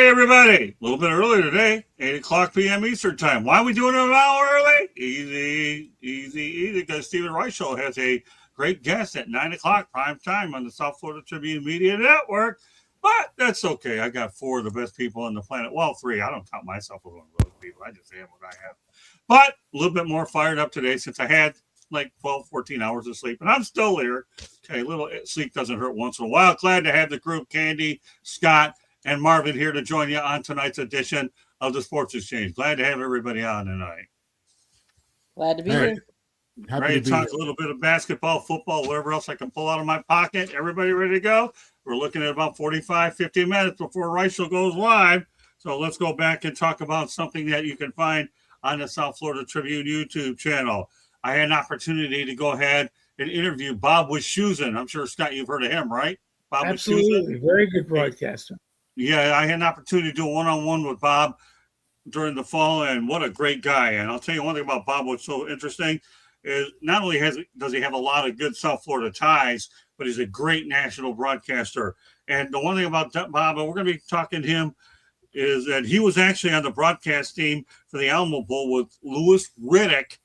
Hey, everybody. A little bit earlier today, 8 o'clock p.m. Eastern Time. Why are we doing it an hour early? Easy, because Stephen Reichel has a great guest at 9 o'clock prime time on the South Florida Tribune Media Network. But that's okay. I got four of the best people on the planet. Well, three. I don't count myself as one of those people. I just have what I have. But a little bit more fired up today since I had like 12, 14 hours of sleep. And I'm still here. Okay, a little sleep doesn't hurt once in a while. Glad to have the group, Candy, Scott, and Marvin here to join you on tonight's edition of the Sports Exchange. Glad to have everybody on tonight. Glad to be here. Ready to talk a little bit of basketball, football, whatever else I can pull out of my pocket. Everybody ready to go? We're looking at about 45, 50 minutes before Reichel goes live. So let's go back and talk about something that you can find on the South Florida Tribune YouTube channel. I had an opportunity to go ahead and interview Bob Wischusen. I'm sure, Scott, you've heard of him, right? Bob Absolutely. Very good broadcaster. Yeah, I had an opportunity to do a one-on-one with Bob during the fall, and what a great guy. And I'll tell you one thing about Bob, what's so interesting is not only does he have a lot of good South Florida ties, but he's a great national broadcaster. And the one thing about Bob, and we're going to be talking to him, is that he was actually on the broadcast team for the Alamo Bowl with Louis Riddick,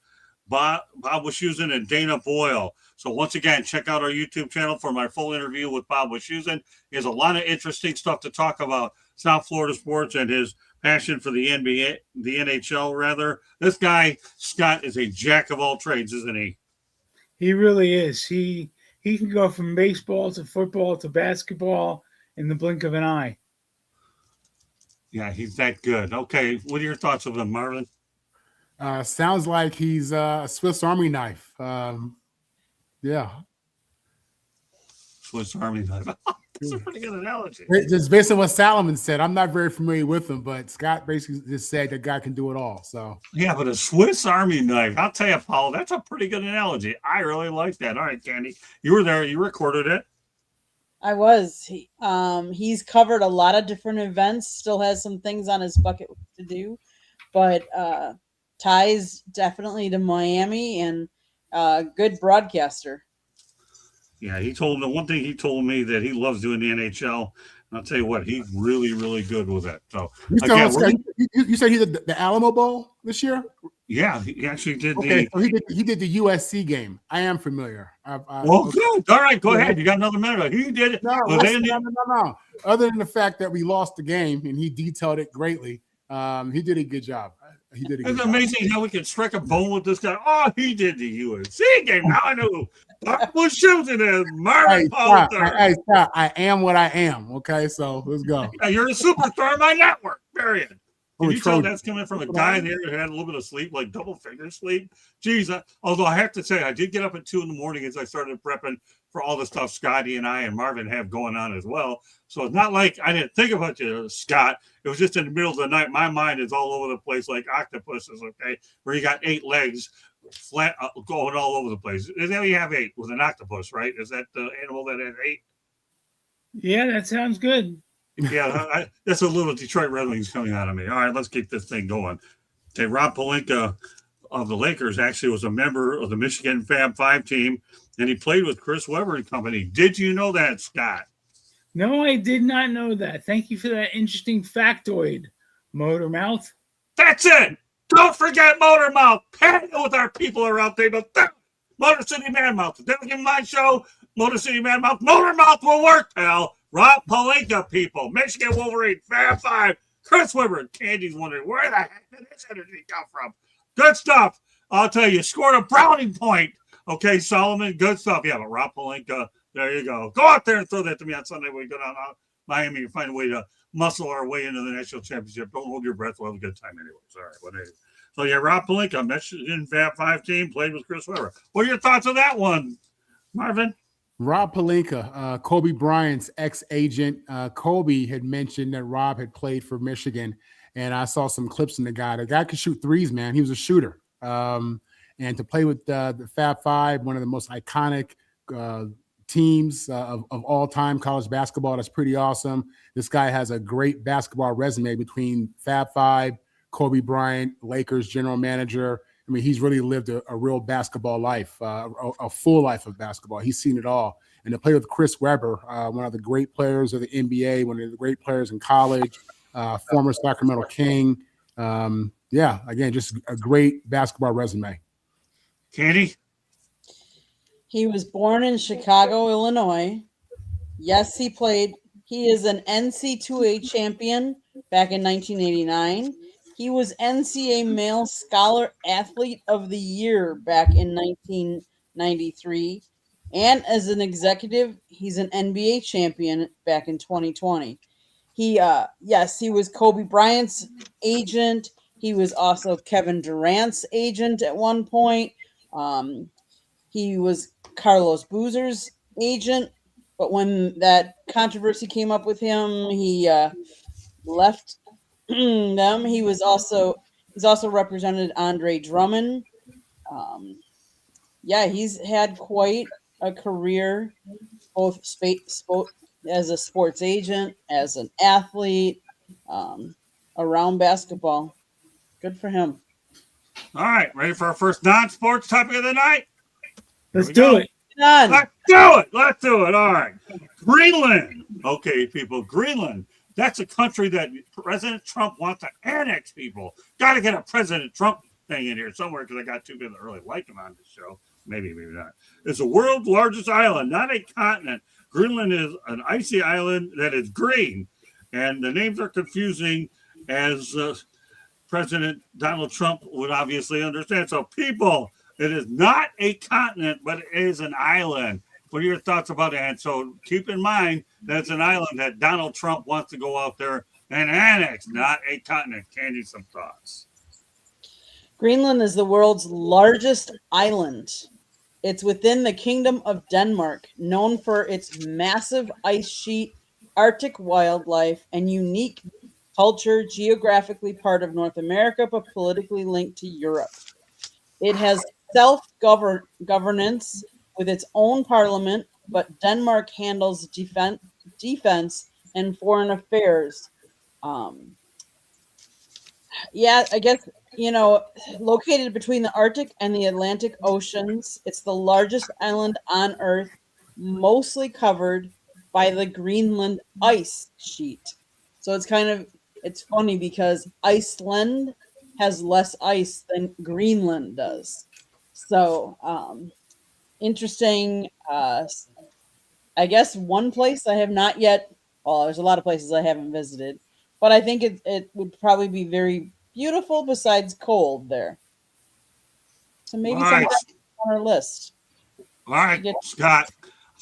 Bob Wischusen, and Dana Boyle. So once again, check out our YouTube channel for my full interview with Bob Wischusen. He has a lot of interesting stuff to talk about South Florida sports and his passion for the NBA, the NHL rather. This guy, Scott, is a jack of all trades, isn't he? He really is. He can go from baseball to football to basketball in the blink of an eye. Yeah, he's that good. Okay, what are your thoughts of him, Marvin? Sounds like he's a Swiss Army knife. Yeah. Swiss Army knife. That's a pretty good analogy. Just based on what Salomon said, I'm not very familiar with him, but Scott basically just said that guy can do it all. So yeah, but a Swiss Army knife. I'll tell you, Paul, that's a pretty good analogy. I really like that. All right, Candy, you were there. You recorded it. I was. He's covered a lot of different events. Still has some things on his bucket to do, but ties definitely to Miami and good broadcaster. Yeah, he told me one thing. He told me that he loves doing the NHL. And I'll tell you what, he's really, really good with it. So you said he did the Alamo Bowl this year. Yeah, he actually did. Okay, so he did the USC game. I am familiar. Good. All right, go ahead. You got another minute. He did it. No. Other than the fact that we lost the game and he detailed it greatly, he did a good job. It's amazing how we can strike a bone with this guy. Oh, he did the UNC game. Now I know Bob Wischusen is Marvin Paul. I am what I am. Okay, so let's go. Yeah, you're a superstar on my network. Period. Can you tell that's coming from a guy there who had a little bit of sleep, like double finger sleep? Jeez, although I have to say, I did get up at 2 a.m. as I started prepping for all the stuff Scotty and I and Marvin have going on as well. So it's not like I didn't think about you, Scott. It was just in the middle of the night. My mind is all over the place like octopuses, okay, where you got 8 legs flat going all over the place. Is that you have 8 with an octopus, right? Is that the animal that has 8? Yeah, that sounds good. Yeah, that's a little Detroit Red Wings coming out of me. All right, let's keep this thing going. Okay, Rob Pelinka of the Lakers actually was a member of the Michigan Fab 5 team, and he played with Chris Webber and company. Did you know that, Scott? No, I did not know that. Thank you for that interesting factoid, Motormouth. That's it. Don't forget Motormouth. Pair it with our people around there. Motor City Manmouth. Then give my show, Motor City Manmouth. Motormouth will work, pal. Rob Pelinka, people. Michigan Wolverine, Fab 5, Chris Webber, and Candy's wondering where the heck did this energy come from? Good stuff. I'll tell you, scored a browning point. Okay, Solomon, good stuff. Yeah, but Rob Pelinka, there you go. Go out there and throw that to me on Sunday when we go down to Miami and find a way to muscle our way into the national championship. Don't hold your breath. We'll have a good time anyway. All right, whatever. So, yeah, Rob Pelinka, Michigan Fab 5 team, played with Chris Webber. What are your thoughts on that one, Marvin? Rob Pelinka, Kobe Bryant's ex-agent. Kobe had mentioned that Rob had played for Michigan, and I saw some clips in the guy. The guy could shoot threes, man. He was a shooter. And to play with the Fab 5, one of the most iconic teams of all time college basketball, that's pretty awesome. This guy has a great basketball resume between Fab 5, Kobe Bryant, Lakers general manager. I mean, he's really lived a real basketball life, a full life of basketball. He's seen it all. And to play with Chris Webber, one of the great players of the NBA, one of the great players in college, former Sacramento King. Yeah, again, just a great basketball resume. Candy? He was born in Chicago, Illinois. Yes, he is an NC2A champion back in 1989. He was NCAA Male Scholar Athlete of the Year back in 1993. And as an executive, he's an NBA champion back in 2020. He was Kobe Bryant's agent. He was also Kevin Durant's agent at one point. He was Carlos Boozer's agent, but when that controversy came up with him, he left them. He's also represented Andre Drummond. Um, yeah, he's had quite a career, both as a sports agent, as an athlete, around basketball. Good for him. All right, ready for our first non-sports topic of the night? Let's we do go. it. Done. Let's do it. Let's do it. All right. Greenland. Okay, people. Greenland. That's a country that President Trump wants to annex, people. Got to get a President Trump thing in here somewhere because I got two people that really like him on this show. Maybe, maybe not. It's the world's largest island, not a continent. Greenland is an icy island that is green. And the names are confusing, as President Donald Trump would obviously understand. So, people, it is not a continent, but it is an island. What are your thoughts about that? And so keep in mind that's an island that Donald Trump wants to go out there and annex, not a continent. Candy, some thoughts. Greenland is the world's largest island. It's within the Kingdom of Denmark, known for its massive ice sheet, Arctic wildlife, and unique culture, geographically part of North America, but politically linked to Europe. It has self-governance with its own parliament, but Denmark handles defense and foreign affairs. Yeah, I guess, located between the Arctic and the Atlantic Oceans, it's the largest island on Earth, mostly covered by the Greenland ice sheet. So it's funny because Iceland has less ice than Greenland does. So, interesting. I guess one place I have not yet, well, there's a lot of places I haven't visited, but I think it would probably be very beautiful besides cold there. So maybe All right. something on our list. All right, Scott.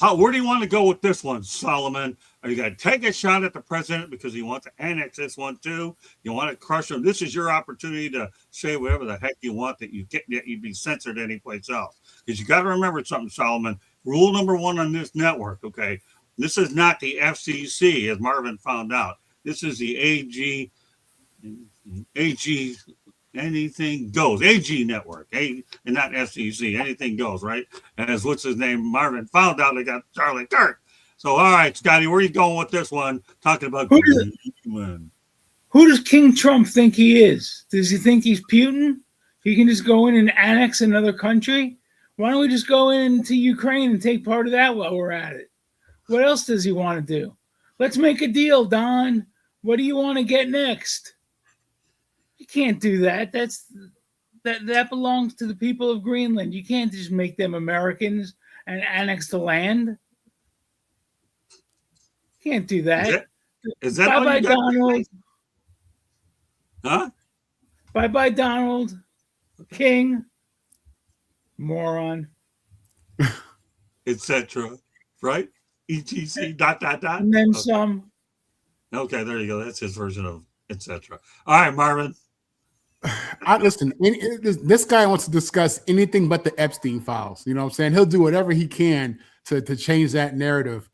Where do you want to go with this one, Solomon? Are you going to take a shot at the president because you want to annex this one too? You want to crush him? This is your opportunity to say whatever the heck you want that you'd be censored anyplace else. Because you got to remember something, Solomon. Rule number one on this network, okay? This is not the FCC, as Marvin found out. This is the AG, anything goes. AG network, and not FCC. Anything goes, right? As what's his name? Marvin found out they got Charlie Kirk. So, all right, Scotty, where are you going with this one? Talking about Greenland. Who does King Trump think he is? Does he think he's Putin? He can just go in and annex another country? Why don't we just go into Ukraine and take part of that while we're at it? What else does he want to do? Let's make a deal, Don. What do you want to get next? You can't do that. That belongs to the people of Greenland. You can't just make them Americans and annex the land. You can't do that. Is that bye-bye, Donald? Huh? Bye-bye, Donald. King. Moron. Etc. Right? ETC ... And then some. Okay, there you go. That's his version of etc. All right, Marvin. Listen, this guy wants to discuss anything but the Epstein files. You know what I'm saying? He'll do whatever he can to change that narrative.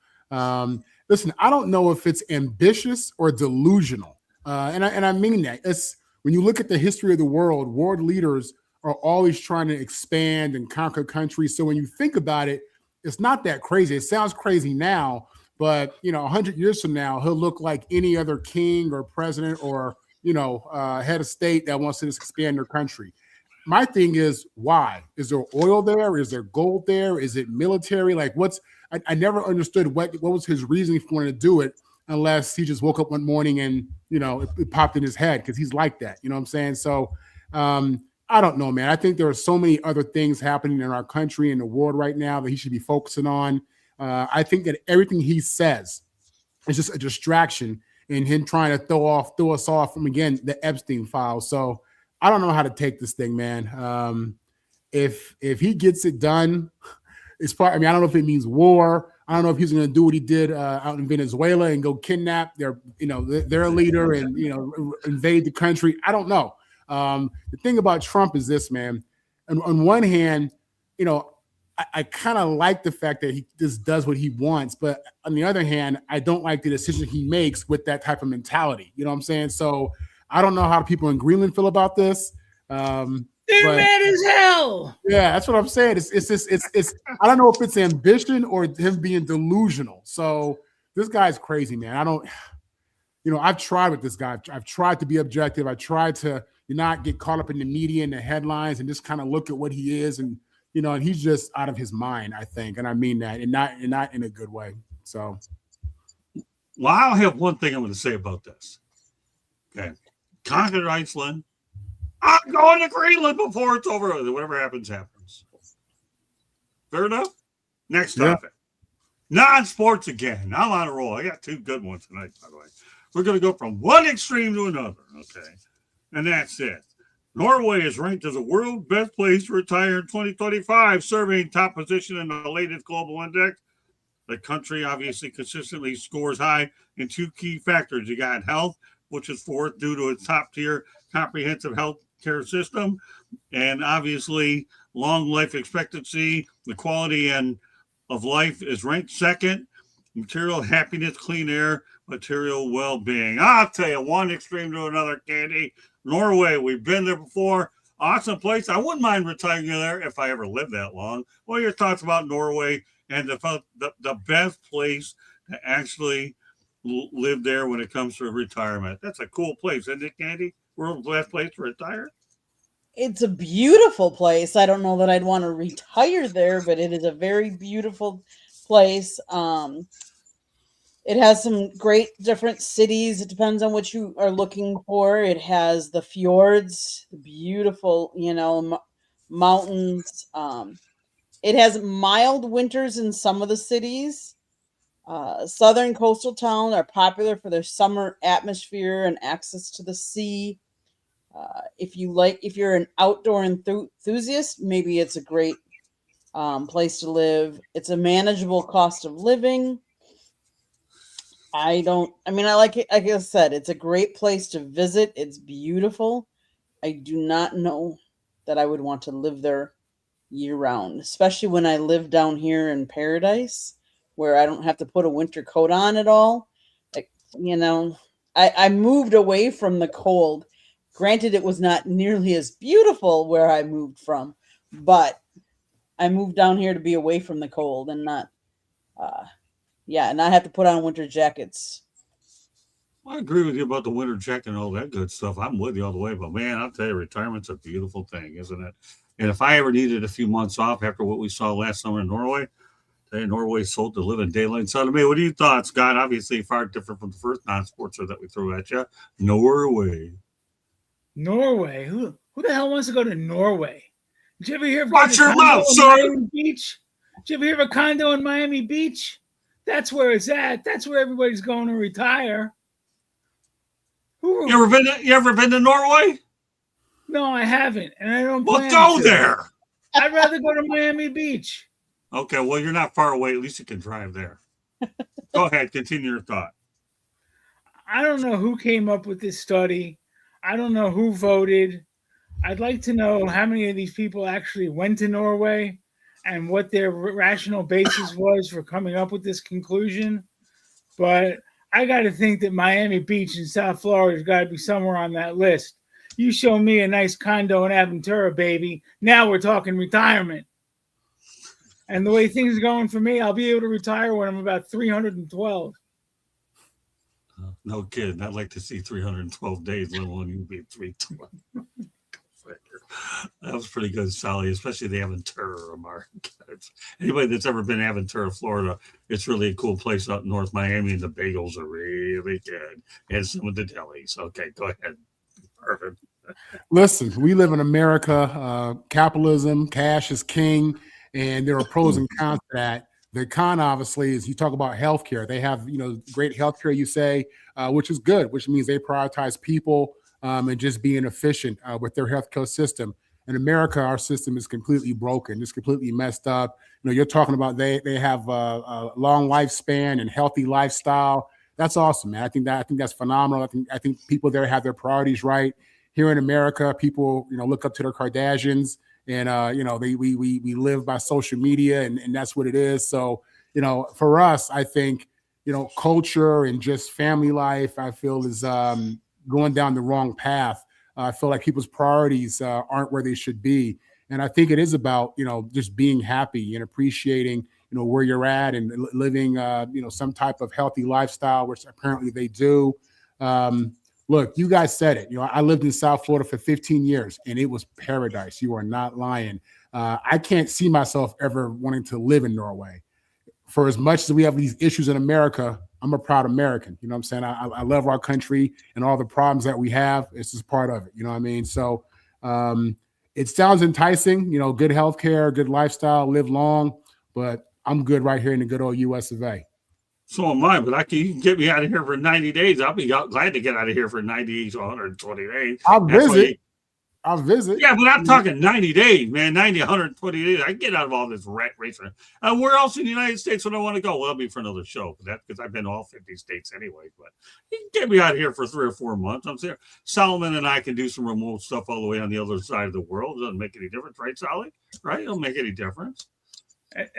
Listen, I don't know if it's ambitious or delusional. And I mean that. It's when you look at the history of the world leaders are always trying to expand and conquer countries. So when you think about it, it's not that crazy. It sounds crazy now, but 100 years from now, he'll look like any other king or president or head of state that wants to expand their country. My thing is, why? Is there oil there? Is there gold there? Is it military? Like I never understood what was his reasoning for wanting to do it unless he just woke up one morning and, it popped in his head, because he's like that. You know what I'm saying? So I don't know, man. I think there are so many other things happening in our country and the world right now that he should be focusing on. I think that everything he says is just a distraction in him trying to throw us off from, again, the Epstein files. So I don't know how to take this thing, man. If he gets it done, it's probably, I don't know if it means war. I don't know if he's going to do what he did out in Venezuela and go kidnap their leader and, invade the country. I don't know. The thing about Trump is this, man. On one hand, I kind of like the fact that he just does what he wants, but on the other hand, I don't like the decision he makes with that type of mentality. You know what I'm saying? So I don't know how people in Greenland feel about this. They're mad as hell. Yeah, that's what I'm saying. It's I don't know if it's ambition or him being delusional. So this guy's crazy, man. I've tried with this guy. I've tried to be objective. I tried to not get caught up in the media and the headlines and just kind of look at what he is. And, and he's just out of his mind, I think. And I mean that, and not in a good way. So. Well, I'll have one thing I'm going to say about this. Okay. Conquered Iceland. I'm going to Greenland before it's over. Whatever happens, happens. Fair enough? Next topic. Non-sports again. I'm on a roll. I got two good ones tonight, by the way. We're going to go from one extreme to another. Okay. And that's it. Norway is ranked as a world best place to retire in 2025, surveying top position in the latest global index. The country obviously consistently scores high in two key factors. You got health, which is fourth due to its top-tier comprehensive health care system, and obviously long life expectancy. The quality of life is ranked second. Material happiness, clean air, material well-being. I'll tell you, one extreme to another, Candy. Norway, we've been there before. Awesome place. I wouldn't mind retiring there if I ever lived that long. What are your thoughts about Norway and the best place to actually live there when it comes to retirement? That's a cool place, isn't it, Candy? World's best place to retire? It's a beautiful place. I don't know that I'd want to retire there, but it is a very beautiful place. It has some great different cities. It depends on what you are looking for. It has the fjords, the beautiful, mountains. It has mild winters in some of the cities. Southern coastal towns are popular for their summer atmosphere and access to the sea. If you're an outdoor enthusiast, maybe it's a great place to live. It's a manageable cost of living. I like it. Like I said, it's a great place to visit. It's beautiful. I do not know that I would want to live there year round, especially when I live down here in Paradise, where I don't have to put a winter coat on at all. I moved away from the cold. Granted, it was not nearly as beautiful where I moved from, but I moved down here to be away from the cold and not have to put on winter jackets. Well, I agree with you about the winter jacket and all that good stuff. I'm with you all the way, but man, I'll tell you, retirement's a beautiful thing, isn't it? And if I ever needed a few months off after what we saw last summer in Norway, Norway sold the living daylights out of me. What are your thoughts, Scott? Obviously, far different from the first non-sportser that we threw at you. Norway. Who the hell wants to go to Norway? Did you ever hear of Watch your mouth, son. Beach? Did you ever hear of a condo in Miami Beach? That's where it's at. That's where everybody's going to retire. You ever been to Norway? No, I haven't, and I don't. Well, go there. I'd rather go to Miami Beach. Okay, well, you're not far away. At least you can drive there. Go ahead. Continue your thought. I don't know who came up with this study. I don't know who voted. I'd like to know how many of these people actually went to Norway and what their rational basis was for coming up with this conclusion. But I got to think that Miami Beach in South Florida has got to be somewhere on that list. You show me a nice condo in Aventura, baby. Now we're talking retirement. And the way things are going for me, I'll be able to retire when I'm about 312. No kidding. I'd like to see 312 days, let alone you be 312. That was pretty good, Sally, especially the Aventura remark. Anybody that's ever been to Aventura, Florida, it's really a cool place out north Miami, and the bagels are really good. And some of the delis. Okay, go ahead. Perfect. Listen, we live in America. Capitalism, cash is king, and there are pros and cons to that. The con, obviously, is you talk about healthcare. They have, great healthcare. You say, which is good, which means they prioritize people and just being efficient with their healthcare system. In America, our system is completely broken. It's completely messed up. You're talking about they have a long lifespan and healthy lifestyle. That's awesome, man. I think that's phenomenal. I think people there have their priorities right. Here in America, people, look up to their Kardashians, and we live by social media, and that's what it is. So, for us, I think, culture and just family life, I feel is going down the wrong path. I feel like people's priorities aren't where they should be, and I think it is about just being happy and appreciating where you're at and living some type of healthy lifestyle, which apparently they do. Look, you guys said it. I lived in South Florida for 15 years, and it was paradise. You are not lying. I can't see myself ever wanting to live in Norway. For as much as we have these issues in America, I'm a proud American. You know what I'm saying? I love our country and all the problems that we have. It's just part of it. You know what I mean? So it sounds enticing, good healthcare, good lifestyle, live long, but I'm good right here in the good old US of A. So am I, but you can get me out of here for 90 days. I'll be glad to get out of here for 90 to 120 days. I'll visit. Yeah, but I'm talking 90 days, man. 90, 120 days. I can get out of all this rat race. Where else in the United States would I want to go? Well, that'll be for another show. Because I've been to all 50 states anyway. But you can get me out of here for 3 or 4 months. I'm saying Solomon and I can do some remote stuff all the way on the other side of the world. It doesn't make any difference, right, Solly? Right? It don't make any difference.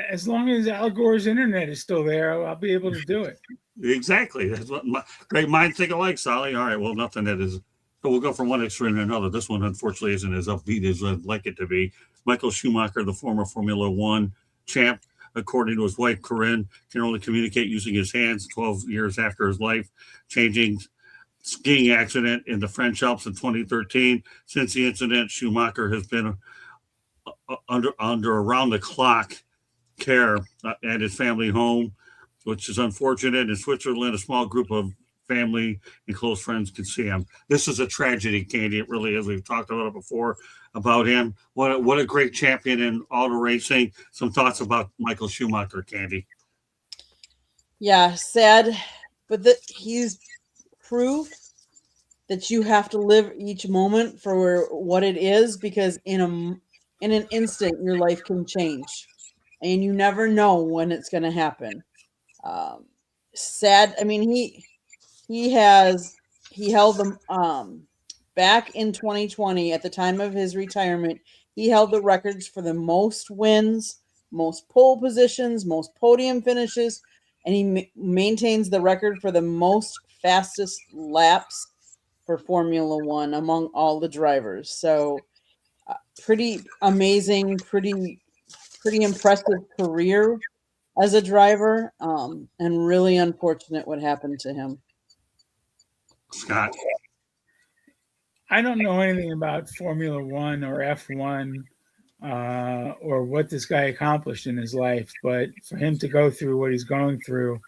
As long as Al Gore's internet is still there, I'll be able to do it. Exactly. That's what great minds think alike, Solly. All right. Well, nothing that is. So we'll go from one extreme to another. This one, unfortunately, isn't as upbeat as I'd like it to be. Michael Schumacher, the former Formula One champ, according to his wife, Corinne, can only communicate using his hands 12 years after his life-changing skiing accident in the French Alps in 2013. Since the incident, Schumacher has been under around-the-clock care at his family home, which is unfortunate. In Switzerland, a small group of family and close friends can see him. This is a tragedy, Candy. It really is. We've talked about it before about him. What a great champion in auto racing. Some thoughts about Michael Schumacher, Candy. Yeah, sad, but he's proof that you have to live each moment for what it is, because in an instant your life can change, and you never know when it's going to happen. Sad. I mean, he held them back in 2020 at the time of his retirement. He held the records for the most wins, most pole positions, most podium finishes, and he maintains the record for the most fastest laps for Formula One among all the drivers. So pretty amazing, pretty impressive career as a driver, and really unfortunate what happened to him. Scott. I don't know anything about Formula One or F1 or what this guy accomplished in his life, but for him to go through what he's going through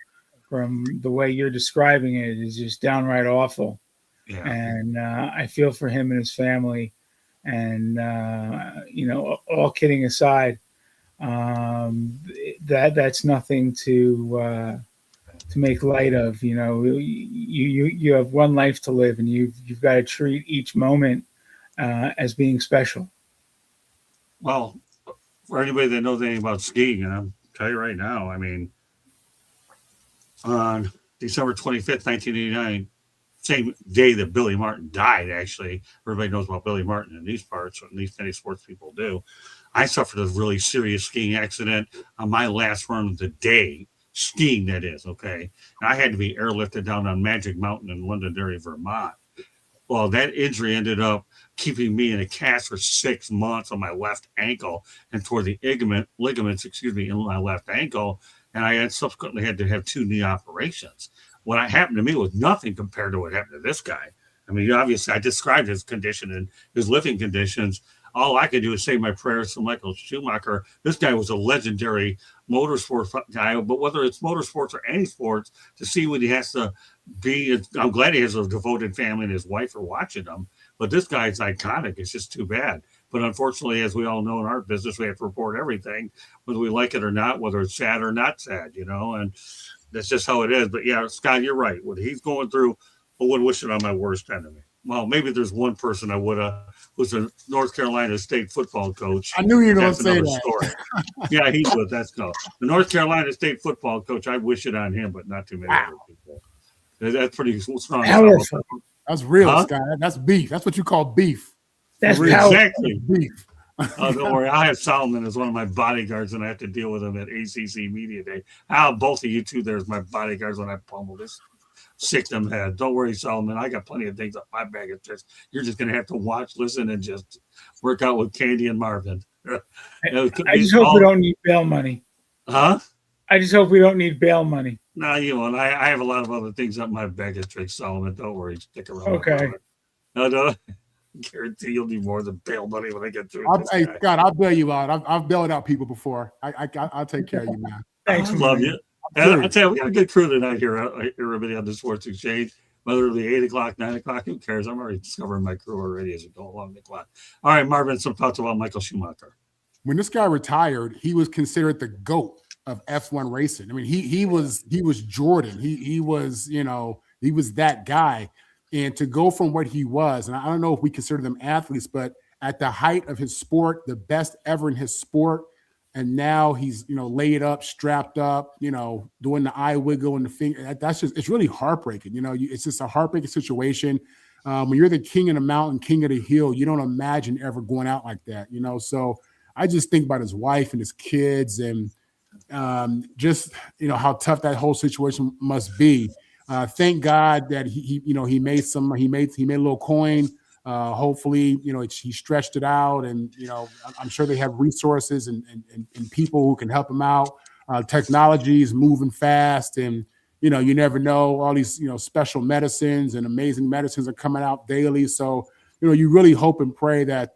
from the way you're describing it is just downright awful. Yeah. And I feel for him and his family. And, all kidding aside, that's nothing to make light of. You have one life to live, and you've got to treat each moment as being special. Well, for anybody that knows anything about skiing, and I'll tell you right now, I mean, on December 25th, 1989, same day that Billy Martin died, actually, everybody knows about Billy Martin in these parts, or at least many sports people do. I suffered a really serious skiing accident on my last run of the day. Skiing, that is, okay? And I had to be airlifted down on Magic Mountain in Londonderry, Vermont. Well, that injury ended up keeping me in a cast for 6 months on my left ankle and tore the ligaments, in my left ankle. And I subsequently had to have 2 knee operations. What happened to me was nothing compared to what happened to this guy. I mean, obviously, I described his condition and his living conditions. all I could do is say my prayers to Michael Schumacher. This guy was a legendary motorsports guy, but whether it's motorsports or any sports, to see what he has to be, I'm glad he has a devoted family and his wife are watching him. But this guy's iconic. It's just too bad. But unfortunately, as we all know in our business, we have to report everything, whether we like it or not, whether it's sad or not sad, and that's just how it is. But yeah, Scott, you're right. What he's going through, I wouldn't wish it on my worst enemy. Well, maybe there's one person I would have, who's a North Carolina State football coach. I knew you were going to That's say another that. story. Yeah, he would. That's no. The North Carolina State football coach, I wish it on him, but not too many other people. That's pretty strong. Powerful. That's real, Huh? Scott. That's beef. That's what you call beef. That's For real. powerful. Exactly. Beef. Oh, don't worry. I have Solomon as one of my bodyguards, and I have to deal with him at ACC Media Day. I'll both of you two there as my bodyguards when I pummel this sick them head. Don't worry, Solomon. I got plenty of things up my bag of tricks. You're just going to have to watch, listen, and just work out with Candy and Marvin. I just hope we don't need bail money. Huh? I just hope we don't need bail money. No, you won't. I have a lot of other things up my bag of tricks, Solomon. Don't worry. Stick around. Okay. No. Guarantee you'll need more than bail money when I get through. Hey, Scott, I'll bail you out. I've bailed out people before. I'll take care of you, man. Thanks, I love you. Sure. I tell you, we got a good crew tonight here, everybody on the Sports Exchange. Whether it be 8 o'clock, 9 o'clock, who cares? I'm already discovering my crew already as we go along the clock. All right, Marvin, some thoughts about Michael Schumacher. When this guy retired, he was considered the GOAT of F1 racing. I mean, he was Jordan. He was that guy. And to go from what he was, and I don't know if we consider them athletes, but at the height of his sport, the best ever in his sport, and now he's laid up, strapped up, doing the eye wiggle and the finger. It's really heartbreaking. It's just a heartbreaking situation. When you're the king of the mountain, king of the hill, you don't imagine ever going out like that. So I just think about his wife and his kids, and just how tough that whole situation must be. Thank God that he made a little coin. Hopefully, he stretched it out, and I'm sure they have resources and people who can help him out. Technology is moving fast, and you never know. All these special medicines and amazing medicines are coming out daily. So you really hope and pray that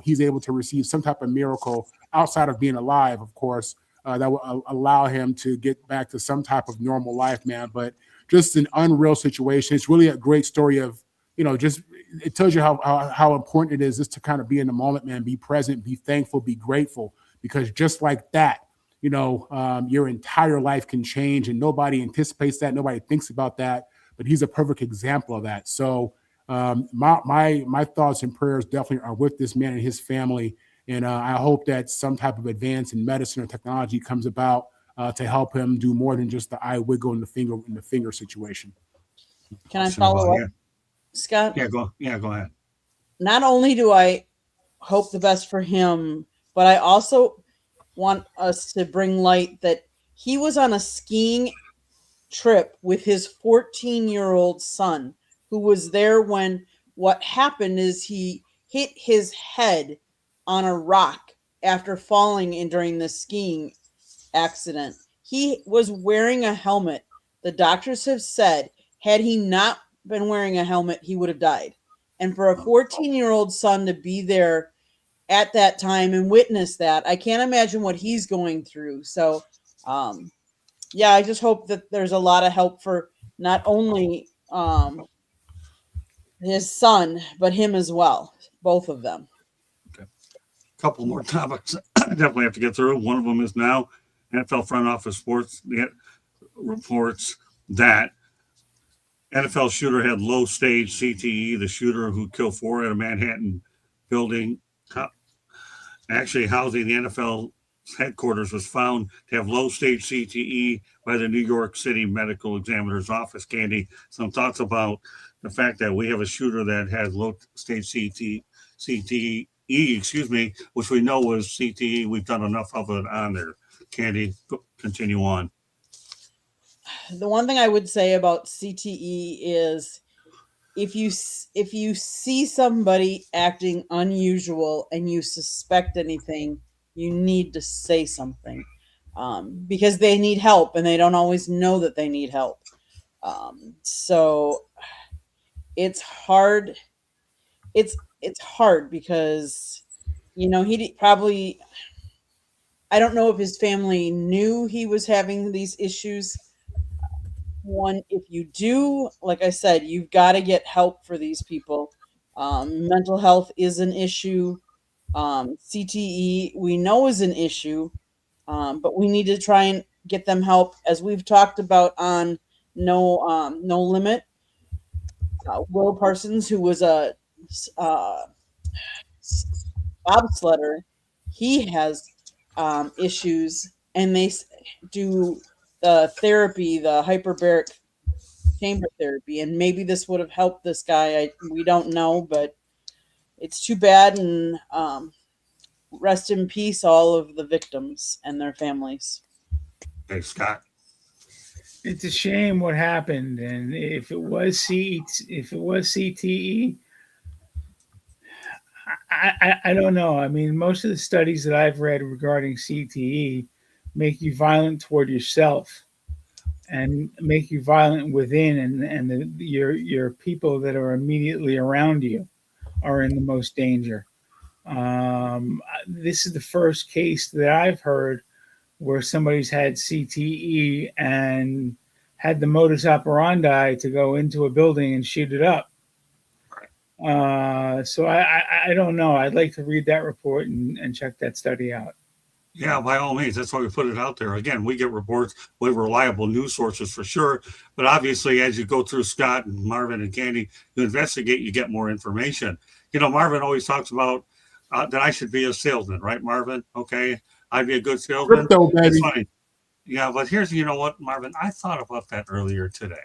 he's able to receive some type of miracle outside of being alive, of course, that will allow him to get back to some type of normal life, man. But just an unreal situation. It's really a great story of, just it tells you how important it is just to kind of be in the moment, man, be present, be thankful, be grateful, because just like that, your entire life can change, and nobody anticipates that. Nobody thinks about that, but he's a perfect example of that. So my thoughts and prayers definitely are with this man and his family. And I hope that some type of advance in medicine or technology comes about to help him do more than just the eye wiggle in the finger situation. Can I follow up, Scott? Yeah, go ahead. Not only do I hope the best for him, but I also want us to bring light that he was on a skiing trip with his 14-year-old son, who was there when what happened is he hit his head on a rock after falling during the skiing accident. He was wearing a helmet. The doctors have said, had he not been wearing a helmet, he would have died. And for a 14-year-old son to be there at that time and witness that, I can't imagine what he's going through. So, I just hope that there's a lot of help for not only his son, but him as well, both of them. Okay. Couple more topics I definitely have to get through. One of them is now NFL front office sports reports that NFL shooter had low stage CTE. The shooter who killed 4 at a Manhattan building, actually housing the NFL headquarters, was found to have low stage CTE by the New York City Medical Examiner's Office. Candy, some thoughts about the fact that we have a shooter that has low stage CTE, which we know was CTE. We've done enough of it on there. Candy, continue on. The one thing I would say about CTE is if you see somebody acting unusual and you suspect anything, you need to say something, because they need help and they don't always know that they need help. So it's hard. It's hard because You know, probably, I don't know if his family knew he was having these issues. One, if you do, like I said, you've got to get help for these people. Mental health is an issue. CTE, we know, is an issue, but we need to try and get them help, as we've talked about on No Limit. Will Parsons, who was a uh, bobsledder, he has issues, and they do the therapy, the hyperbaric chamber therapy, and maybe this would have helped this guy. We don't know, but it's too bad, and rest in peace, all of the victims and their families. Hey, Scott. It's a shame what happened, and if it was CTE, I don't know. I mean, most of the studies that I've read regarding CTE make you violent toward yourself and make you violent within, and your people that are immediately around you are in the most danger. This is the first case that I've heard where somebody's had CTE and had the modus operandi to go into a building and shoot it up. So I don't know. I'd like to read that report and check that study out. Yeah, by all means. That's why we put it out there. Again, we get reports. We have reliable news sources for sure. But obviously, as you go through Scott and Marvin and Candy, you investigate, you get more information. You know, Marvin always talks about that I should be a salesman, right, Marvin? Okay, I'd be a good salesman. Crypto, baby. It's funny. Yeah, but you know what, Marvin? I thought about that earlier today.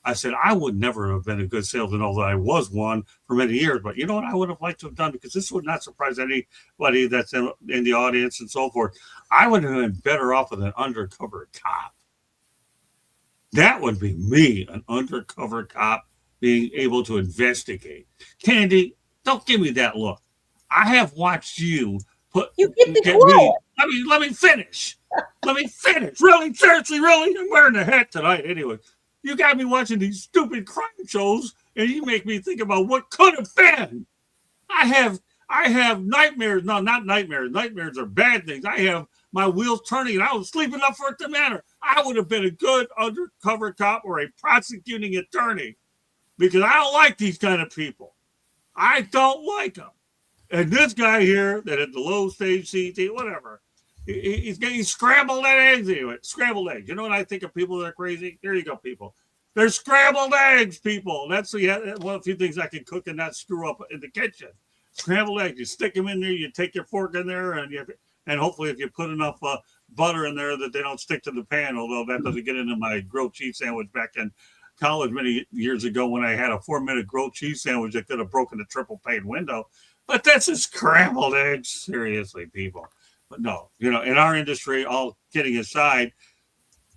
I said, I would never have been a good salesman, although I was one for many years. But you know what I would have liked to have done? Because this would not surprise anybody that's in the audience and so forth. I would have been better off with an undercover cop. That would be me, an undercover cop, being able to investigate. Candy, don't give me that look. I have watched you put. You get me. Let me finish. Let me finish. Really, seriously, really? I'm wearing a hat tonight anyway. You got me watching these stupid crime shows, and you make me think about what could have been. I have nightmares. No, not nightmares. Nightmares are bad things. I have my wheels turning, and I was sleeping up for it to matter. I would have been a good undercover cop or a prosecuting attorney, because I don't like these kind of people. I don't like them. And this guy here that at the low stage CT, whatever, he's getting scrambled eggs anyway. Scrambled eggs. You know what I think of people that are crazy? Here you go, people. They're scrambled eggs, people. That's one of the few things I can cook and not screw up in the kitchen. Scrambled eggs. You stick them in there. You take your fork in there, and hopefully if you put enough butter in there that they don't stick to the pan, although that doesn't get into my grilled cheese sandwich back in college many years ago when I had a 4-minute grilled cheese sandwich that could have broken the triple pane window. But that's a scrambled eggs. Seriously, people. But no, you know, in our industry, all kidding aside,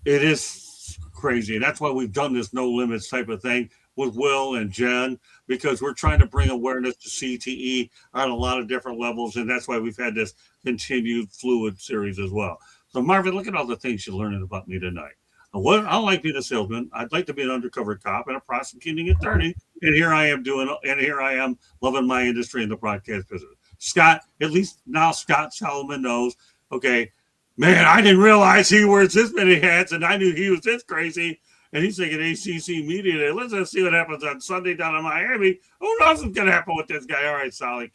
it is crazy. And that's why we've done this no limits type of thing with Will and Jen, because we're trying to bring awareness to CTE on a lot of different levels. And that's why we've had this continued fluid series as well. So Marvin, look at all the things you're learning about me tonight. I don't like being a salesman. I'd like to be an undercover cop and a prosecuting attorney. And here I am loving my industry in the broadcast business. Scott, at least now Scott Solomon knows, okay, man, I didn't realize he wears this many hats, and I knew he was this crazy. And he's thinking ACC Media Day. Let's just see what happens on Sunday down in Miami. Who knows what's going to happen with this guy? All right, Sally.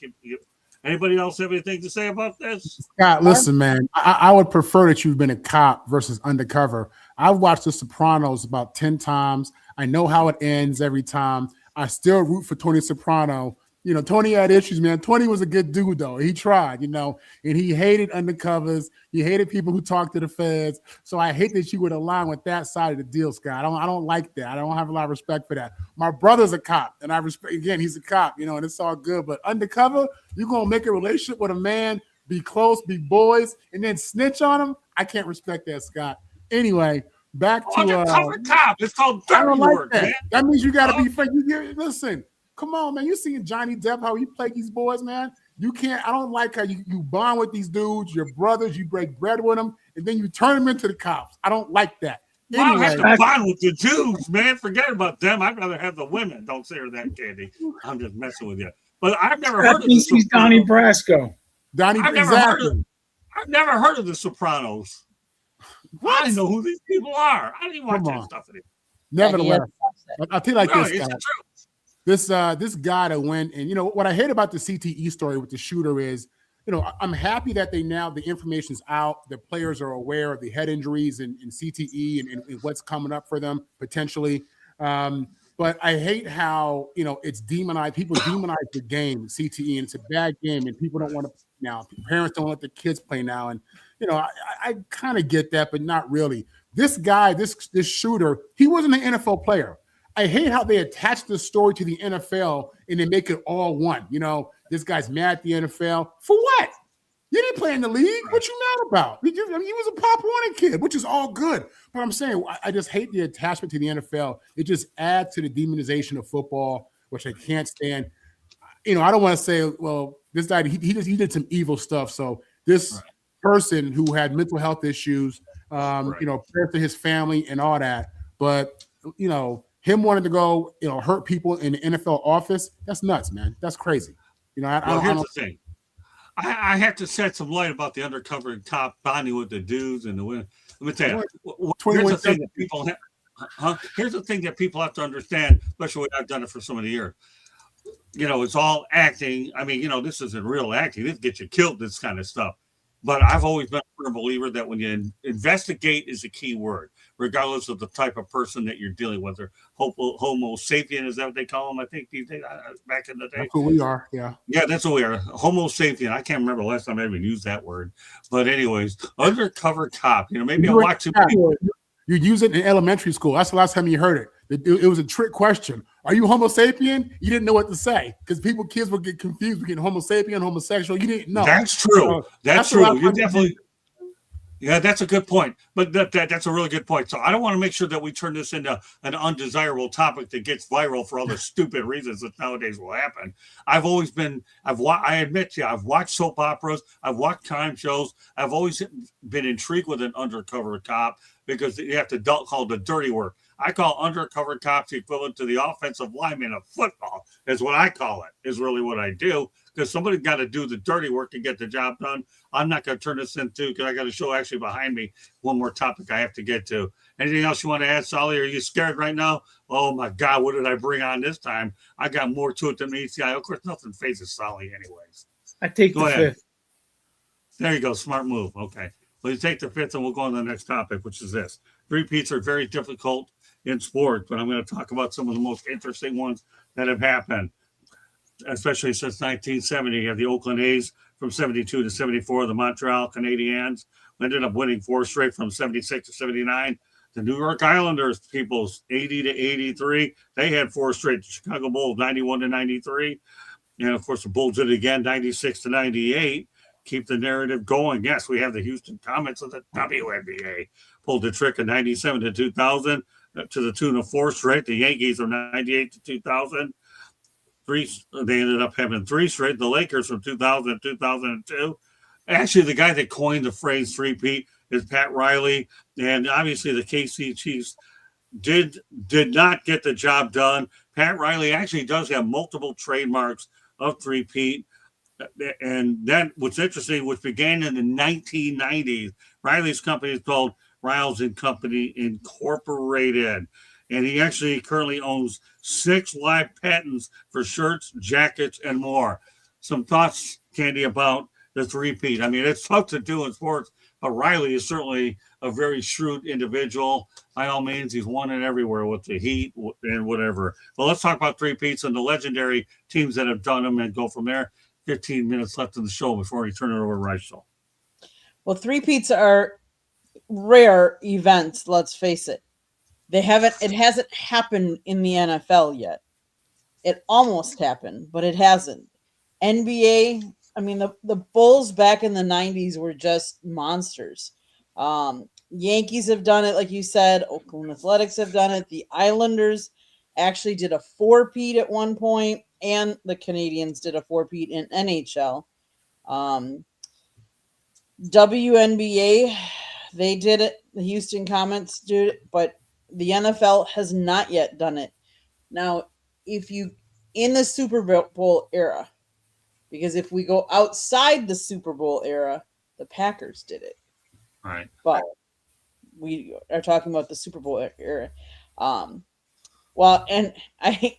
Anybody else have anything to say about this? Scott, listen, man, I would prefer that you've been a cop versus undercover. I've watched The Sopranos about 10 times. I know how it ends every time. I still root for Tony Soprano. You know, Tony had issues, man. Tony was a good dude, though. He tried, you know, and he hated undercovers. He hated people who talked to the feds. So I hate that you would align with that side of the deal, Scott. I don't like that. I don't have a lot of respect for that. My brother's a cop, and I respect, again, he's a cop, you know, and it's all good. But undercover, you're going to make a relationship with a man, be close, be boys, and then snitch on him? I can't respect that, Scott. Anyway, back to undercover cop. It's called dirty work, that. Man. That means you got to be fair. Listen. Come on, man. You seen Johnny Depp, how he played these boys, man? You can't, I don't like how you bond with these dudes, your brothers, you break bread with them, and then you turn them into the cops. I don't like that. Anyway, I have to bond with the dudes, man. Forget about them. I'd rather have the women. Don't say her that, Candy. I'm just messing with you. But I've never heard of this. He's Donnie Brasco. Donnie, I've never heard of. exactly. I've never heard of the Sopranos. What? I know who these people are. I didn't watch Come that on. stuff anymore. Nevertheless, I'll tell you like Really, this, it's guy. the truth. This guy that went, and what I hate about the CTE story with the shooter is, I'm happy that the information's out, the players are aware of the head injuries and CTE and what's coming up for them potentially. But I hate how it's demonized. People demonize the game, CTE, and it's a bad game, and people don't want to now. Parents don't let the kids play now, and I kind of get that, but not really. This guy, this shooter, he wasn't an NFL player. I hate how they attach this story to the NFL and they make it all one. This guy's mad at the NFL. For what? You didn't play in the league. What you mad about? He was a Pop Warner kid, which is all good. But I'm saying I just hate the attachment to the NFL. It just adds to the demonization of football, which I can't stand. I don't want to say, well, this guy, he did some evil stuff. So this person who had mental health issues, prayers to his family and all that. But, him wanting to go, hurt people in the NFL office, that's nuts, man. That's crazy. Here's the thing. I have to shed some light about the undercover cop bonding with the dudes and the women. Let me tell you, here's the thing that people here's the thing that people have to understand, especially when I've done it for so many years. It's all acting. I mean, this isn't real acting. This gets you killed, this kind of stuff. But I've always been a firm believer that when you investigate is a key word, regardless of the type of person that you're dealing with. Or Homo sapien, is that what they call them? I think these days, back in the day. That's who we are, yeah. Yeah, that's what we are. Homo sapien. I can't remember the last time I even used that word. But anyways, undercover cop. Maybe I'll watch some people. You use it in elementary school. That's the last time you heard it. It was a trick question. Are you Homo sapien? You didn't know what to say because kids would get confused between Homo sapien, homosexual. You didn't know. That's true. That's true. You definitely. Yeah, that's a good point. But that's a really good point. So I don't want to make sure that we turn this into an undesirable topic that gets viral for all the stupid reasons that nowadays will happen. I admit to you, I've watched soap operas. I've watched crime shows. I've always been intrigued with an undercover cop because you have to call the dirty work. I call undercover cops equivalent to the offensive lineman of football, is what I call it, is really what I do, because somebody's got to do the dirty work to get the job done. I'm not going to turn this into, because I got a show actually behind me, one more topic I have to get to. Anything else you want to add, Solly? Are you scared right now? Oh, my God, what did I bring on this time? I got more to it than me. See, of course, nothing phases Solly anyways. I take the fifth. There you go. Smart move. Okay. Well, you take the fifth, and we'll go on to the next topic, which is this. Repeats are very difficult in sports, but I'm going to talk about some of the most interesting ones that have happened, especially since 1970. You have the Oakland A's from 72 to 74, the Montreal Canadiens ended up winning 4 straight from 76 to 79. The New York Islanders, people's 80 to 83, they had 4 straight. The Chicago Bulls, 91 to 93. And, of course, the Bulls did it again, 96 to 98. Keep the narrative going. Yes, we have the Houston Comets of the WNBA. Pulled the trick in 97 to 2000 to the tune of 4 straight. The Yankees are 98 to 2000. They ended up having 3 straight. The Lakers from 2000 to 2002. Actually, the guy that coined the phrase three-peat is Pat Riley. And obviously the KC Chiefs did not get the job done. Pat Riley actually does have multiple trademarks of three-peat. And that what's interesting, which began in the 1990s. Riley's company is called Riles and Company Incorporated. And he actually currently owns 6 live patents for shirts, jackets, and more. Some thoughts, Candy, about the three-peat. I mean, it's tough to do in sports, but Riley is certainly a very shrewd individual. By all means, he's won it everywhere with the Heat and whatever. But let's talk about three-peats and the legendary teams that have done them and go from there. 15 minutes left in the show before we turn it over to Rachel. Well, three-peats are rare events, let's face it. It hasn't happened in the NFL yet. It almost happened, but it hasn't. NBA, I mean, the Bulls back in the 90s were just monsters. Yankees have done it, like you said. Oakland Athletics have done it. The Islanders actually did a 4-peat at one point, and the Canadians did a 4-peat in NHL. WNBA, they did it. The Houston Comets did it, but the NFL has not yet done it. Now, if you, in the Super Bowl era, Because if we go outside the Super Bowl era, the Packers did it. Right. But we are talking about the Super Bowl era. Well, and I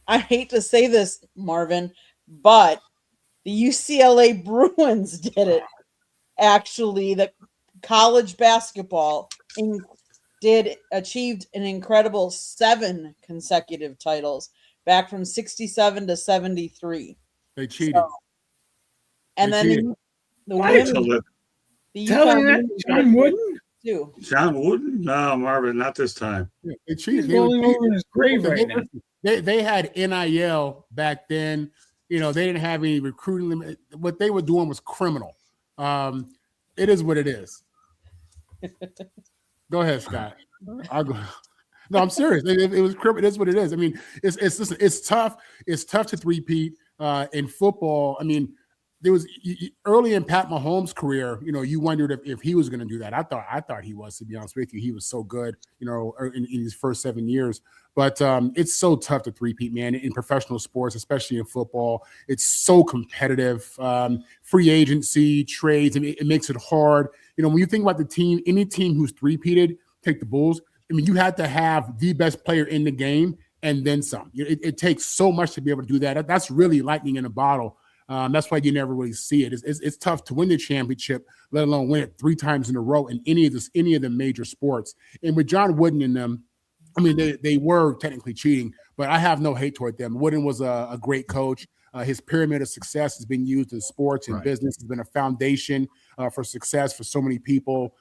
hate to say this, Marvin, but the UCLA Bruins did it. Actually, the college basketball achieved an incredible 7 consecutive titles back from 67 to 73. They cheated. So, and They then cheated. the What? women, the Telling UConn that women John Wooden? too. John Wooden? No, Marvin, not this time. They He's cheated. rolling over in his grave right now. They had NIL back then. You know, they didn't have any recruiting limit. What they were doing was criminal. It is what it is. Go ahead, Scott. I'll go. No, I'm serious. It was criminal. It is what it is. I mean, listen, it's tough. It's tough to three-peat in football. I mean, there was early in Pat Mahomes' career, you know, you wondered if he was going to do that. I thought he was, to be honest with you. He was so good, you know, in his first 7 years. But it's so tough to three-peat, man, in professional sports, especially in football. It's so competitive. Free agency, trades, and it makes it hard. You know, when you think about the team, any team who's three-peated, take the Bulls, I mean, you had to have the best player in the game and then some. It takes so much to be able to do that. That's really lightning in a bottle. That's why you never really see it. It's tough to win the championship, let alone win it 3 times in a row in any of the major sports. And with John Wooden in them, I mean, they were technically cheating, but I have no hate toward them. Wooden was a great coach. His pyramid of success has been used in sports and business. It's been a foundation for success for so many people.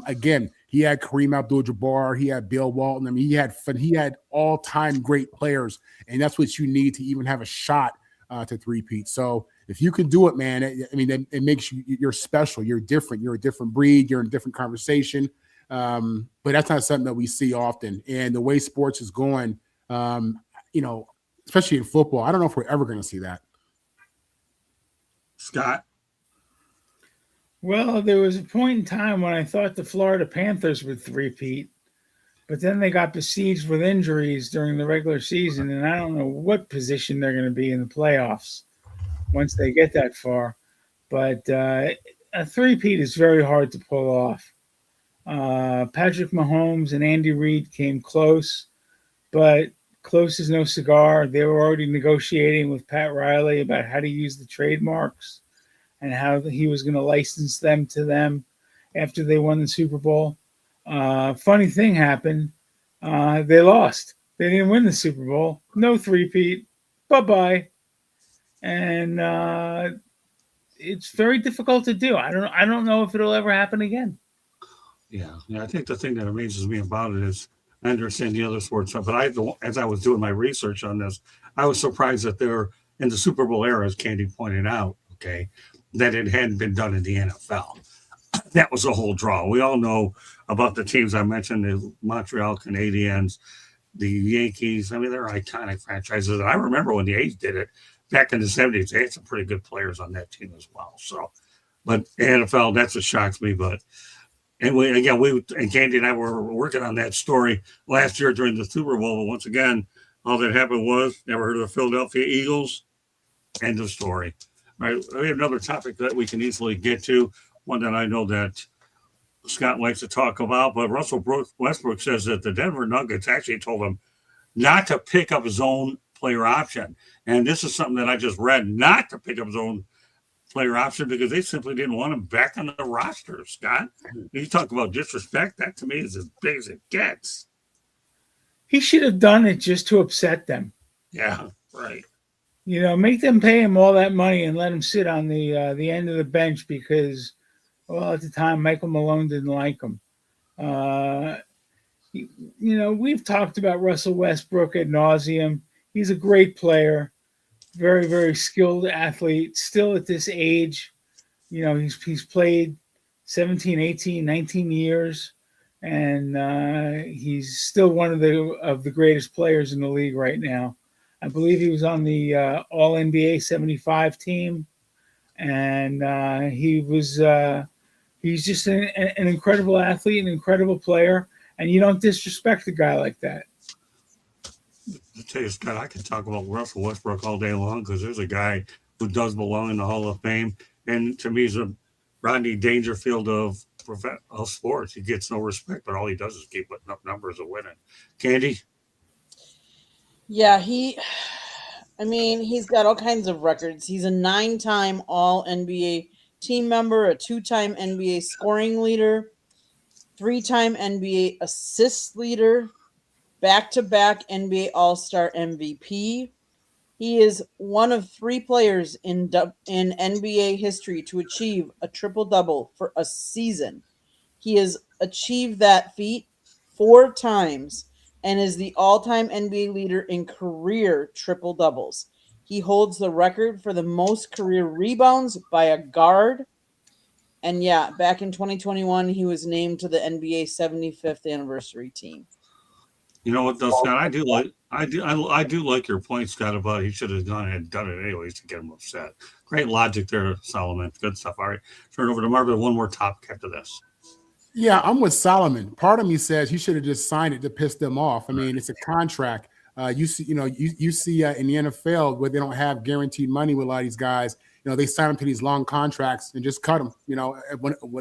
Again, he had Kareem Abdul-Jabbar, he had Bill Walton. I mean, he had all-time great players, and that's what you need to even have a shot to three-peat. So if you can do it, man, I mean, it makes you're special. You're different. You're a different breed. You're in a different conversation. But that's not something that we see often. And the way sports is going, you know, especially in football, I don't know if we're ever going to see that. Scott? Well, there was a point in time when I thought the Florida Panthers would three-peat, but then they got besieged with injuries during the regular season, and I don't know what position they're going to be in the playoffs once they get that far. But a three-peat is very hard to pull off. Patrick Mahomes and Andy Reid came close, but close is no cigar. They were already negotiating with Pat Riley about how to use the trademarks and how he was going to license them to them after they won the Super Bowl. Funny thing happened. They lost. They didn't win the Super Bowl. No three-peat. Bye-bye. And it's very difficult to do. I don't know if it'll ever happen again. Yeah. I think the thing that amazes me about it is I understand the other sports stuff, but as I was doing my research on this, I was surprised that they're in the Super Bowl era, as Candy pointed out, okay, that it hadn't been done in the NFL. That was a whole draw. We all know about the teams I mentioned, the Montreal Canadiens, the Yankees. I mean, they're iconic franchises. And I remember when the A's did it back in the 70s, they had some pretty good players on that team as well. So, but NFL, that's what shocks me. But and Candy and I were working on that story last year during the Super Bowl. But once again, all that happened was never heard of the Philadelphia Eagles. End of story. All right, we have another topic that we can easily get to, one that I know that Scott likes to talk about, but Russell Westbrook says that the Denver Nuggets actually told him not to pick up his own player option. And this is something that I just read, not to pick up his own player option because they simply didn't want him back on the roster, Scott. You talk about disrespect, that to me is as big as it gets. He should have done it just to upset them. Yeah, right. You know, make them pay him all that money and let him sit on the end of the bench because, well, at the time, Michael Malone didn't like him. You know, we've talked about Russell Westbrook ad nauseum. He's a great player, very, very skilled athlete, still at this age. You know, he's played 17, 18, 19 years, and he's still one of the greatest players in the league right now. I believe he was on the All-NBA 75 team, and he's just an incredible athlete, an incredible player, and you don't disrespect a guy like that. To tell you, Scott, I can talk about Russell Westbrook all day long because there's a guy who does belong in the Hall of Fame. And to me, he's a Rodney Dangerfield of sports. He gets no respect, but all he does is keep putting up numbers of winning. Candy? Yeah, he's got all kinds of records. He's a 9-time All NBA team member, a 2-time NBA scoring leader, 3-time NBA assist leader, back-to-back NBA All-Star MVP. He is one of 3 players in NBA history to achieve a triple-double for a season. He has achieved that feat 4 times and is the all-time NBA leader in career triple-doubles. He holds the record for the most career rebounds by a guard. And yeah, back in 2021, he was named to the NBA 75th anniversary team. You know what, though, Scott? I do like your point, Scott, about he should have gone ahead and done it anyways to get him upset. Great logic there, Solomon. Good stuff. All right, turn it over to Marvin. One more topic after this. Yeah, I'm with Solomon. Part of me says he should have just signed it to piss them off. I mean, it's a contract. You see in the NFL where they don't have guaranteed money with a lot of these guys. They sign them to these long contracts and just cut them. At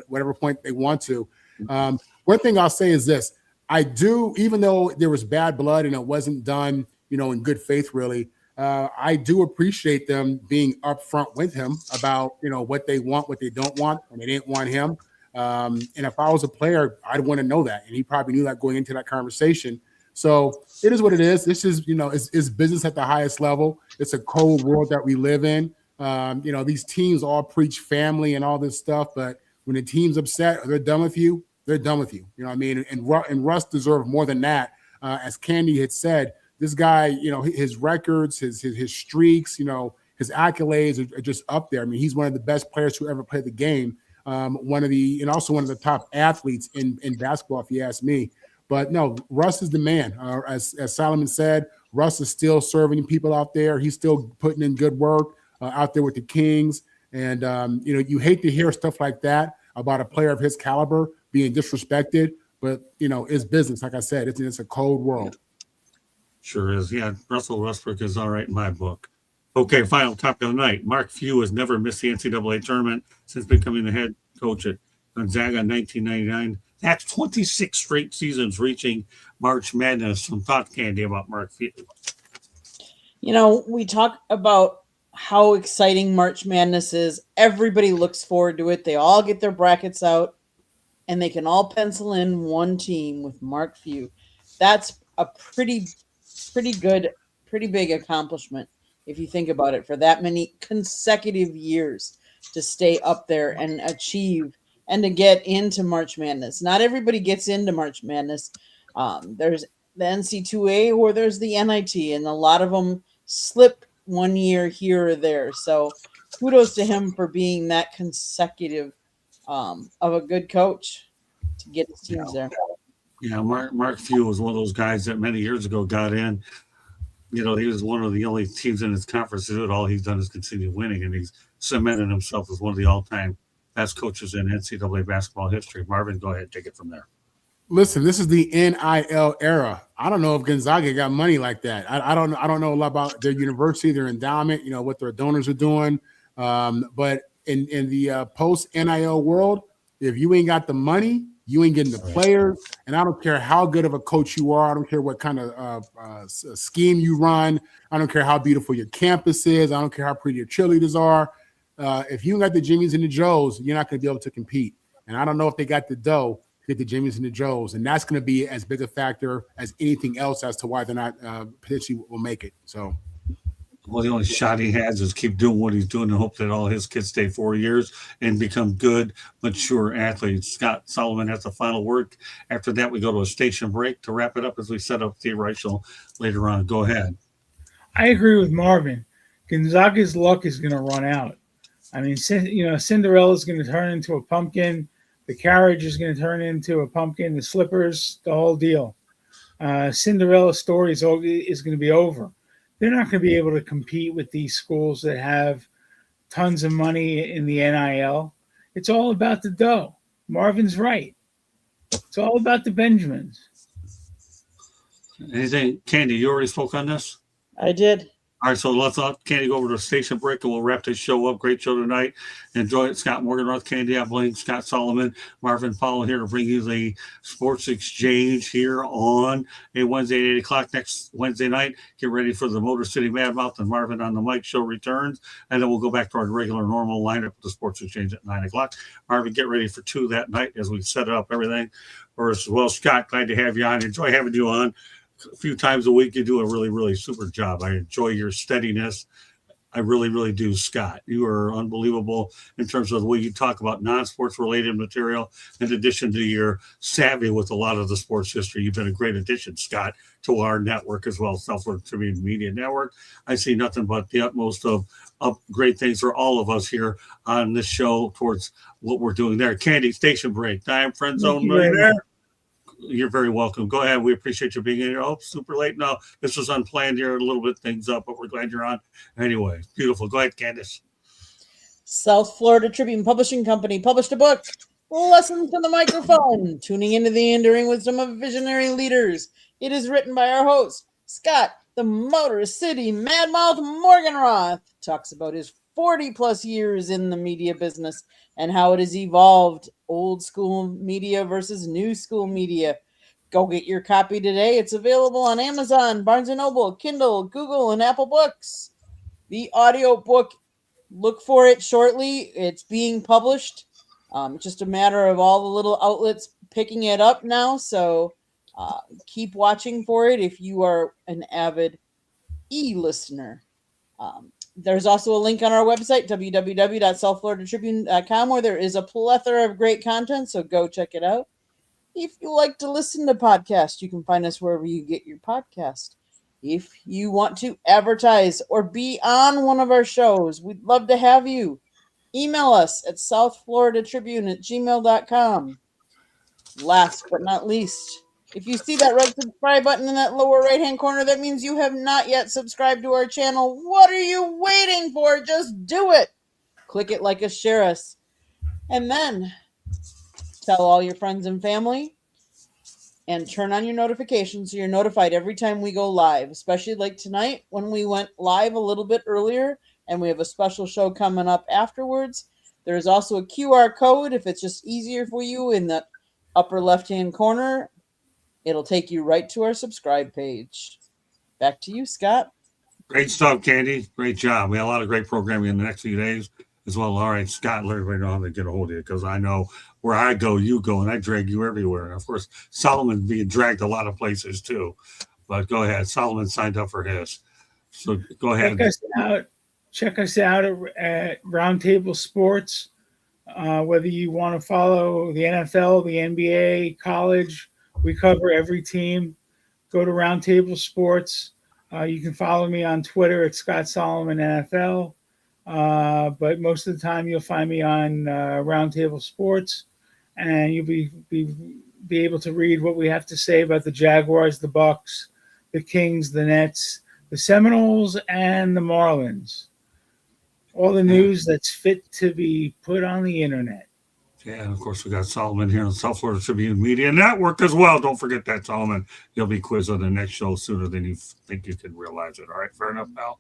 whatever point they want to. One thing I'll say is this: I do, even though there was bad blood and it wasn't done, in good faith, really. I do appreciate them being upfront with him about what they want, what they don't want, and they didn't want him. And if I was a player, I'd want to know that. And he probably knew that going into that conversation. So it is what it is. This is, it's business at the highest level. It's a cold world that we live in. These teams all preach family and all this stuff. But when the team's upset or they're done with you, they're done with you. You know what I mean? And Russ deserved more than that. As Candy had said, this guy, his records, his streaks, his accolades are just up there. I mean, he's one of the best players who ever played the game. Also one of the top athletes in basketball, if you ask me. But no, Russ is the man. As Solomon said, Russ is still serving people out there. He's still putting in good work out there with the Kings. And, you hate to hear stuff like that about a player of his caliber being disrespected. But, it's business. Like I said, it's a cold world. Sure is. Yeah, Russell Westbrook is all right in my book. Okay, final topic of the night. Mark Few has never missed the NCAA tournament since becoming the head coach at Gonzaga in 1999. That's 26 straight seasons reaching March Madness. Some thought, Candy, about Mark Few. We talk about how exciting March Madness is. Everybody looks forward to it. They all get their brackets out, and they can all pencil in one team with Mark Few. That's a pretty big accomplishment if you think about it, for that many consecutive years to stay up there and achieve and to get into March Madness. Not everybody gets into March Madness. There's the NC2A or there's the NIT, and a lot of them slip one year here or there. So kudos to him for being that consecutive of a good coach to get his teams there. Yeah, Mark Few was one of those guys that many years ago got in. He was one of the only teams in his conference to do it. All he's done is continue winning, and he's cemented himself as one of the all-time best coaches in NCAA basketball history. Marvin, go ahead, take it from there. Listen, this is the NIL era. I don't know if Gonzaga got money like that. I don't know a lot about their university, their endowment, what their donors are doing. But in the post-NIL world, if you ain't got the money, you ain't getting the players, and I don't care how good of a coach you are. I don't care what kind of scheme you run. I don't care how beautiful your campus is. I don't care how pretty your cheerleaders are. If you got the Jimmies and the Joes, you're not going to be able to compete. And I don't know if they got the dough to get the Jimmies and the Joes, and that's going to be as big a factor as anything else as to why they're not potentially will make it. So. Well, the only shot he has is keep doing what he's doing and hope that all his kids stay 4 years and become good, mature athletes. Scott Solomon has the final word. After that, we go to a station break to wrap it up as we set up the Rachel later on. Go ahead. I agree with Marvin. Gonzaga's luck is going to run out. I mean, Cinderella's going to turn into a pumpkin. The carriage is going to turn into a pumpkin. The slippers, the whole deal. Cinderella's story is going to be over. They're not going to be able to compete with these schools that have tons of money in the NIL. It's all about the dough. Marvin's right. It's all about the Benjamins. Anything, Candy, you already spoke on this? I did. All right, so let's let Candy go over to station break, and we'll wrap this show up. Great show tonight. Enjoy it. Scott Morgan, North Candy, Abilene, Scott Solomon, Marvin Powell here to bring you the Sports Exchange here on a Wednesday at 8 o'clock next Wednesday night. Get ready for the Motor City Madmouth and Marvin on the Mic show returns, and then we'll go back to our regular normal lineup with the Sports Exchange at 9 o'clock. Marvin, get ready for 2 that night as we set up everything. Or as well, Scott, glad to have you on. Enjoy having you on. A few times a week. You do a really, really super job. I enjoy your steadiness. I really, really do, Scott. You are unbelievable in terms of the way you talk about non-sports related material, in addition to your savvy with a lot of the sports history. You've been a great addition, Scott, to our network as well, South Florida Tribune Media Network. I see nothing but the utmost of great things for all of us here on this show towards what we're doing there. Candy, station break time, friend zone millionaire. You're very welcome. Go ahead. We appreciate you being here. Oh, super late. No, this was unplanned here. A little bit things up, but we're glad you're on. Anyway, beautiful. Go ahead, Candace. South Florida Tribune Publishing Company published a book, Lessons from the Microphone, Tuning into the Enduring Wisdom of Visionary Leaders. It is written by our host, Scott, the Motor City Madmouth Morganroth. Talks about his 40-plus years in the media business and how it has evolved, old school media versus new school media. Go get your copy today. It's available on Amazon, Barnes & Noble, Kindle, Google, and Apple Books. The audio book, look for it shortly. It's being published. Just a matter of all the little outlets picking it up now, so keep watching for it if you are an avid e-listener. There's also a link on our website, www.southfloridatribune.com, where there is a plethora of great content, so go check it out. If you like to listen to podcasts, you can find us wherever you get your podcast. If you want to advertise or be on one of our shows, we'd love to have you. Email us at southfloridatribune@gmail.com. Last but not least, if you see that red subscribe button in that lower right-hand corner, that means you have not yet subscribed to our channel. What are you waiting for? Just do it. Click it, like us, share us. And then tell all your friends and family and turn on your notifications so you're notified every time we go live, especially like tonight when we went live a little bit earlier and we have a special show coming up afterwards. There's also a QR code if it's just easier for you in the upper left-hand corner. It'll take you right to our subscribe page. Back to you, Scott. Great stuff, Candy. Great job. We have a lot of great programming in the next few days as well. All right, Scott, let everybody know how to get a hold of you, because I know where I go, you go, and I drag you everywhere. And of course, Solomon being dragged a lot of places too. But go ahead. Solomon signed up for his. So go ahead. Check us out at Roundtable Sports. Whether you want to follow the NFL, the NBA, college, we cover every team. Go to Roundtable Sports. You can follow me on Twitter at Scott Solomon NFL. But most of the time you'll find me on Roundtable Sports, and you'll be able to read what we have to say about the Jaguars, the Bucks, the Kings, the Nets, the Seminoles, and the Marlins. All the news that's fit to be put on the internet. Yeah, and of course, we got Solomon here on the South Florida Tribune Media Network as well. Don't forget that, Solomon. You'll be quizzed on the next show sooner than you think you can realize it. All right, fair enough, pal.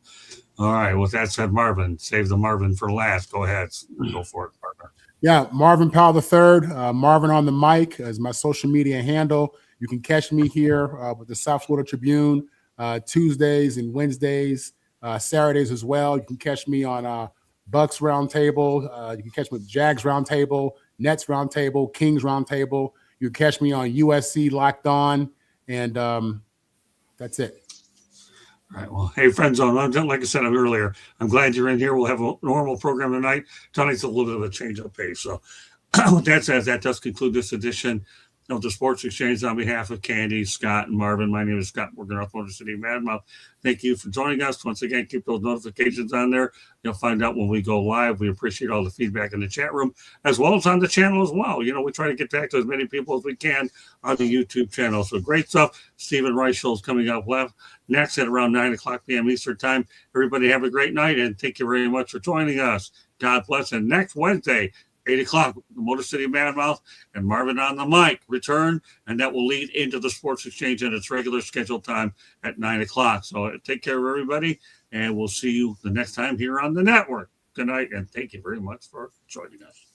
All right, with that said, Marvin, save the Marvin for last. Go ahead. Go for it, partner. Yeah, Marvin Powell III, Marvin on the Mic is my social media handle. You can catch me here with the South Florida Tribune Tuesdays and Wednesdays, Saturdays as well. You can catch me on Bucks Roundtable. You can catch me with Jags Roundtable, Nets Roundtable, Kings Roundtable. You can catch me on USC Locked On, and that's it. All right. Well, hey, friend zone. Like I said earlier, I'm glad you're in here. We'll have a normal program tonight. Tonight's a little bit of a change of pace. So with that said, that does conclude this edition of the Sports Exchange. On behalf of Candy, Scott, and Marvin, my name is Scott Morganroth, Motor City Madmouth. Thank you for joining us. Once again, keep those notifications on there. You'll find out when we go live. We appreciate all the feedback in the chat room, as well as on the channel as well. You know, we try to get back to as many people as we can on the YouTube channel. So great stuff. Stephen Rice show is coming up next at around 9 o'clock p.m. Eastern time. Everybody have a great night, and thank you very much for joining us. God bless. And next Wednesday, 8 o'clock, the Motor City Madmouth and Marvin on the Mic return, and that will lead into the Sports Exchange at its regular scheduled time at 9 o'clock. So take care of everybody. And we'll see you the next time here on the network. Good night, and thank you very much for joining us.